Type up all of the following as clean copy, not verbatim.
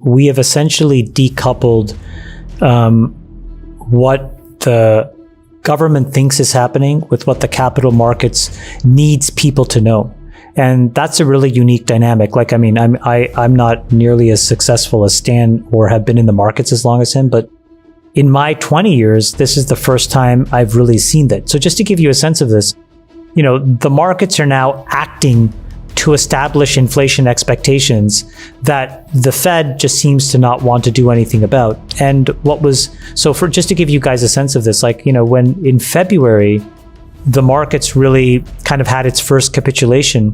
we have essentially decoupled what the government thinks is happening with what the capital markets needs people to know. And that's a really unique dynamic. Like, I mean, I'm not nearly as successful as Stan or have been in the markets as long as him, but in my 20 years, this is the first time I've really seen that. So just to give you a sense of this, you know, the markets are now acting to establish inflation expectations that the Fed just seems to not want to do anything about. And for just to give you guys a sense of this, like, you know, when in February, the markets really kind of had its first capitulation,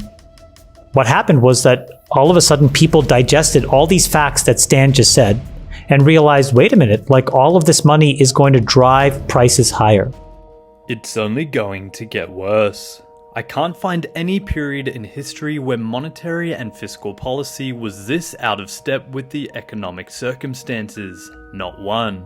what happened was that all of a sudden people digested all these facts that Stan just said and realized, wait a minute, like all of this money is going to drive prices higher. It's only going to get worse. I can't find any period in history where monetary and fiscal policy was this out of step with the economic circumstances. Not one.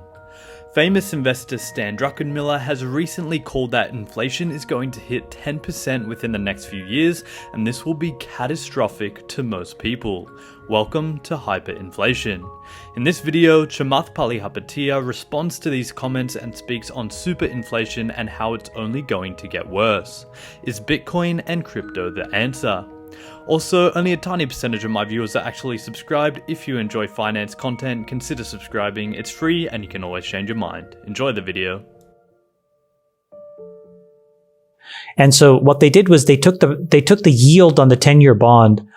Famous investor Stan Druckenmiller has recently called that inflation is going to hit 10% within the next few years, and this will be catastrophic to most people. Welcome to Hyperinflation. In this video, Chamath Palihapitiya responds to these comments and speaks on superinflation and how it's only going to get worse. Is Bitcoin and crypto the answer? Also, only a tiny percentage of my viewers are actually subscribed. If you enjoy finance content, consider subscribing. It's free and you can always change your mind. Enjoy the video. And so what they did was they took the yield on the 10-year bond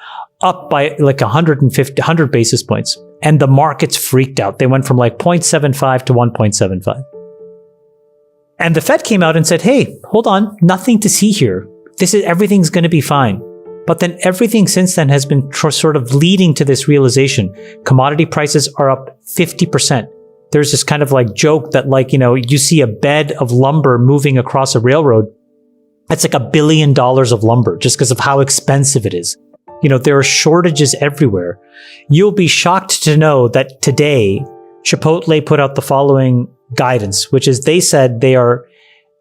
up by like 100 basis points. And the markets freaked out. They went from like 0.75 to 1.75. And the Fed came out and said, hey, hold on, nothing to see here. Everything's going to be fine. But then everything since then has been sort of leading to this realization. Commodity prices are up 50%. There's this kind of like joke that, like, you know, you see a bed of lumber moving across a railroad. That's like $1 billion of lumber just because of how expensive it is. You know, there are shortages everywhere. You'll be shocked to know that today, Chipotle put out the following guidance, which is they said they are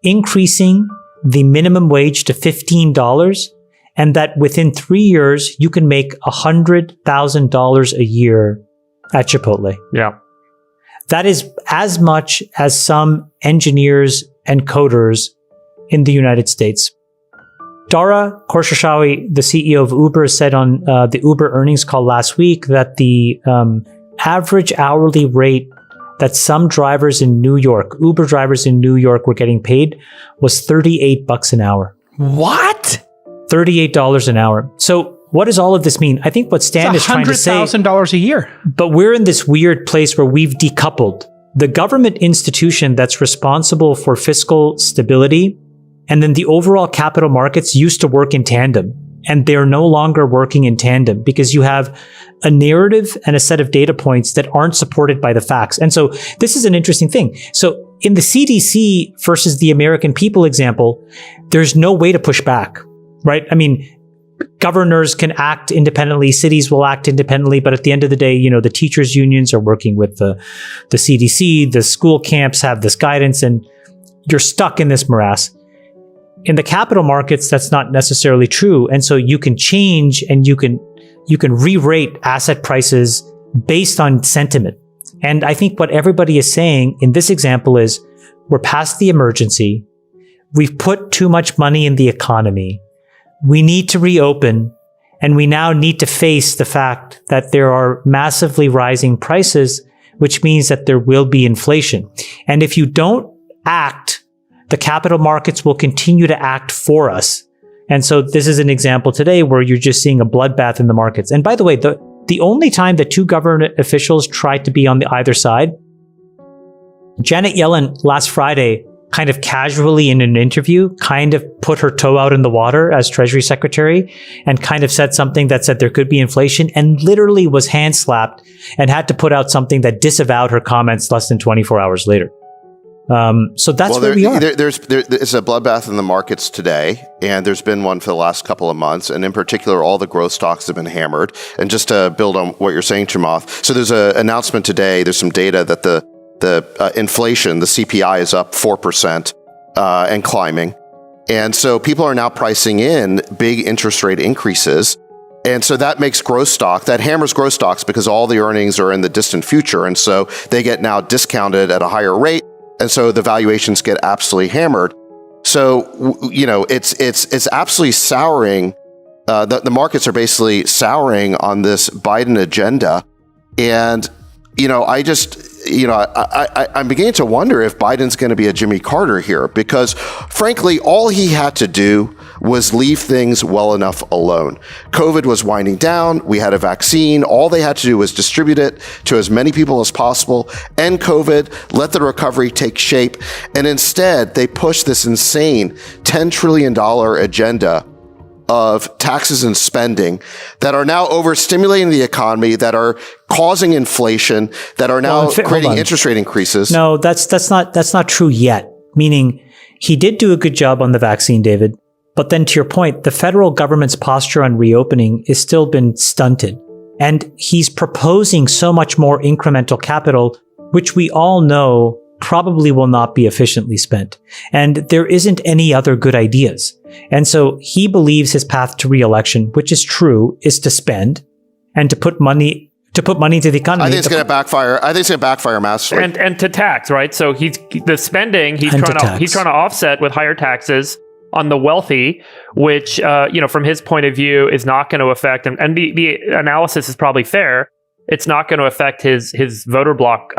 increasing the minimum wage to $15 and that within 3 years, you can make $100,000 a year at Chipotle. Yeah. That is as much as some engineers and coders in the United States. Dara Khosrowshahi, the CEO of Uber, said on the Uber earnings call last week that the average hourly rate that some drivers in New York, Uber drivers in New York, were getting paid was $38 an hour. What? $38 an hour. So what does all of this mean? I think what Stan is trying to say... $100,000 a year. But we're in this weird place where we've decoupled the government institution that's responsible for fiscal stability, and then the overall capital markets used to work in tandem. And they're no longer working in tandem because you have a narrative and a set of data points that aren't supported by the facts. And so this is an interesting thing. So in the CDC versus the American people example, there's no way to push back, right? I mean, governors can act independently, cities will act independently, but at the end of the day, you know, the teachers' unions are working with the CDC, the school camps have this guidance, and you're stuck in this morass. In the capital markets, that's not necessarily true. And so you can change and you can re-rate asset prices based on sentiment. And I think what everybody is saying in this example is we're past the emergency. We've put too much money in the economy. We need to reopen, and we now need to face the fact that there are massively rising prices, which means that there will be inflation. And if you don't act, the capital markets will continue to act for us. And so this is an example today where you're just seeing a bloodbath in the markets. And by the way, the only time that two government officials tried to be on the either side, Janet Yellen last Friday kind of casually in an interview kind of put her toe out in the water as Treasury Secretary and kind of said something that said there could be inflation and literally was hand slapped and had to put out something that disavowed her comments less than 24 hours later. So that's where we are. There's a bloodbath in the markets today, and there's been one for the last couple of months. And in particular, all the growth stocks have been hammered. And just to build on what you're saying, Chamath, so there's an announcement today. There's some data that the inflation, the CPI, is up 4% and climbing. And so people are now pricing in big interest rate increases. And so that makes growth stock, that hammers growth stocks because all the earnings are in the distant future. And so they get now discounted at a higher rate. And so the valuations get absolutely hammered. So, it's absolutely souring. The markets are basically souring on this Biden agenda. And, I'm beginning to wonder if Biden's going to be a Jimmy Carter here, because frankly, all he had to do was leave things well enough alone. COVID was winding down. We had a vaccine. All they had to do was distribute it to as many people as possible, end COVID, let the recovery take shape. And instead, they pushed this insane $10 trillion agenda of taxes and spending that are now overstimulating the economy, that are causing inflation, that are now creating interest rate increases. No, that's not true yet. Meaning, he did do a good job on the vaccine, David. But then to your point, the federal government's posture on reopening has still been stunted. And he's proposing so much more incremental capital, which we all know probably will not be efficiently spent. And there isn't any other good ideas. And so he believes his path to re-election, which is true, is to spend and to put money into the economy. I think it's going to backfire. I think it's going to backfire massively. And to tax, right? So he's trying to offset with higher taxes on the wealthy, which from his point of view is not going to affect him. And the analysis is probably fair. It's not going to affect his voter bloc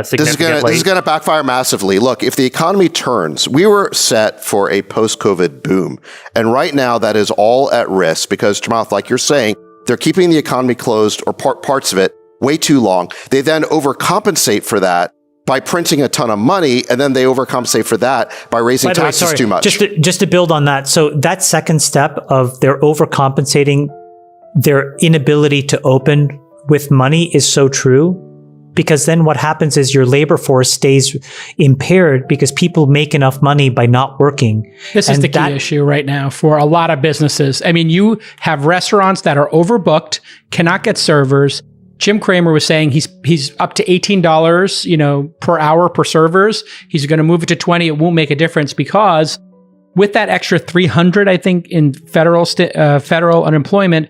significantly. This is going to backfire massively. Look, if the economy turns, we were set for a post-COVID boom. And right now that is all at risk because, Chamath, like you're saying, they're keeping the economy closed or parts of it way too long. They then overcompensate for that by printing a ton of money, and then they overcompensate for that by raising taxes too much. Just to build on that. So that second step of their overcompensating their inability to open with money is so true, because then what happens is your labor force stays impaired because people make enough money by not working. This is the key issue right now for a lot of businesses. I mean, you have restaurants that are overbooked, cannot get servers. Jim Cramer was saying he's up to $18, per hour per servers. He's going to move it to 20. It won't make a difference because with that extra 300, I think, in federal unemployment,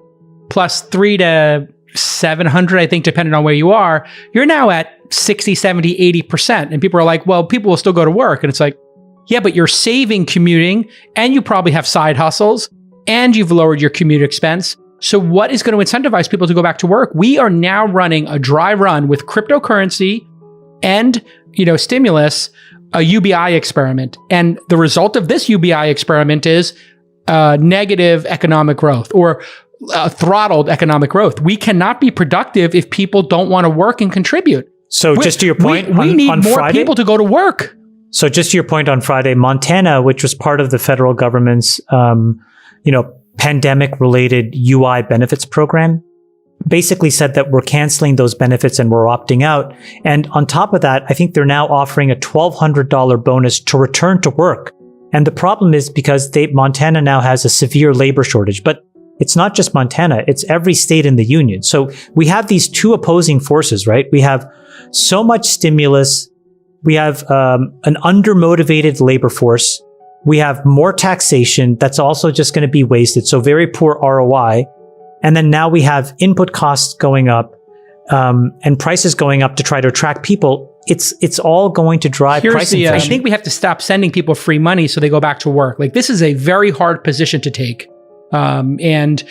plus 3 to 700, I think, depending on where you are, you're now at 60, 70, 80%. And people are like, well, people will still go to work. And it's like, yeah, but you're saving commuting and you probably have side hustles and you've lowered your commute expense. So what is going to incentivize people to go back to work? We are now running a dry run with cryptocurrency and, stimulus, a UBI experiment. And the result of this UBI experiment is negative economic growth or throttled economic growth. We cannot be productive if people don't want to work and contribut. So just to your point, we need more Friday, people to go to work. So just to your point, on Friday, Montana, which was part of the federal government's, pandemic-related UI benefits program, basically said that we're canceling those benefits and we're opting out. And on top of that, I think they're now offering a $1,200 bonus to return to work. And the problem is because Montana now has a severe labor shortage, but it's not just Montana, it's every state in the union. So we have these two opposing forces, right? We have so much stimulus. We have an undermotivated labor force. We have more taxation that's also just going to be wasted. So very poor ROI. And then now we have input costs going up and prices going up to try to attract people. It's all going to drive price inflation. I think we have to stop sending people free money so they go back to work. Like, this is a very hard position to take. And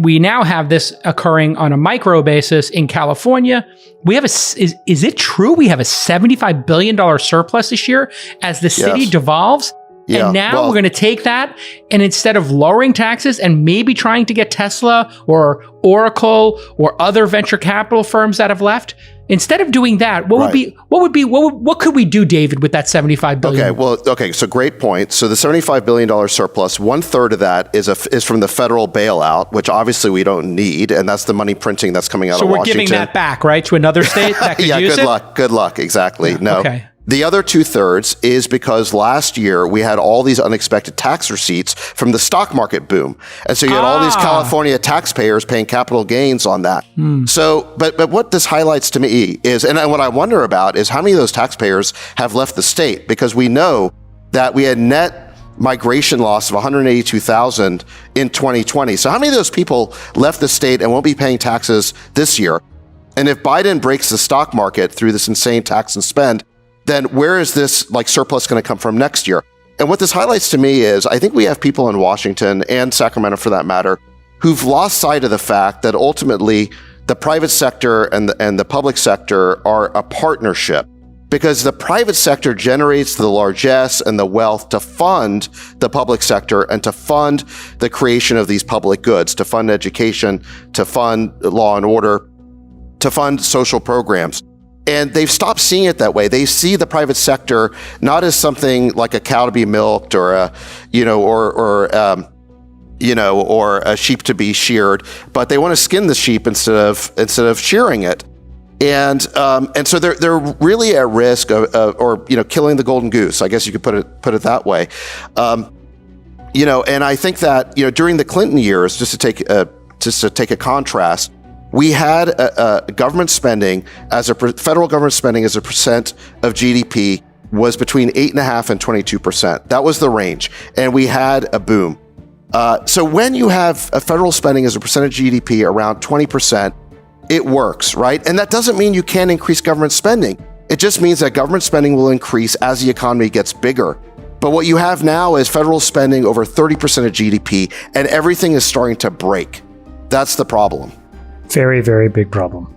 we now have this occurring on a micro basis in California. We have is it true we have a $75 billion surplus this year as the city devolves? Yeah, and now we're going to take that, and instead of lowering taxes and maybe trying to get Tesla or Oracle or other venture capital firms that have left, instead of doing that, what could we do, David, with that $75 billion? So great point. So the $75 billion surplus, 1/3 of that is from the federal bailout, which obviously we don't need, and that's the money printing that's coming out of Washington. So we're giving that back, right, to another state that could use it? Good luck. Exactly. Yeah, no. Okay. The other 2/3 is because last year we had all these unexpected tax receipts from the stock market boom. And so you had all these California taxpayers paying capital gains on that. So, but what this highlights to me is, and what I wonder about is how many of those taxpayers have left the state, because we know that we had net migration loss of 182,000 in 2020. So how many of those people left the state and won't be paying taxes this year? And if Biden breaks the stock market through this insane tax and spend, then where is this surplus going to come from next year? And what this highlights to me is I think we have people in Washington and Sacramento for that matter who've lost sight of the fact that ultimately the private sector and the public sector are a partnership, because the private sector generates the largesse and the wealth to fund the public sector and to fund the creation of these public goods, to fund education, to fund law and order, to fund social programs. And they've stopped seeing it that way. They see the private sector not as something like a cow to be milked or a sheep to be sheared, but they want to skin the sheep instead of shearing it. And so they're really at risk of killing the golden goose. I guess you could put it that way. And I think that during the Clinton years, just to take a contrast, we had government spending federal government spending as a percent of GDP was between 8.5% and 22%. That was the range, and we had a boom. So when you have a federal spending as a percent of GDP around 20%, it works, right? And that doesn't mean you can't increase government spending. It just means that government spending will increase as the economy gets bigger. But what you have now is federal spending over 30% of GDP, and everything is starting to break. That's the problem. Very, very big problem.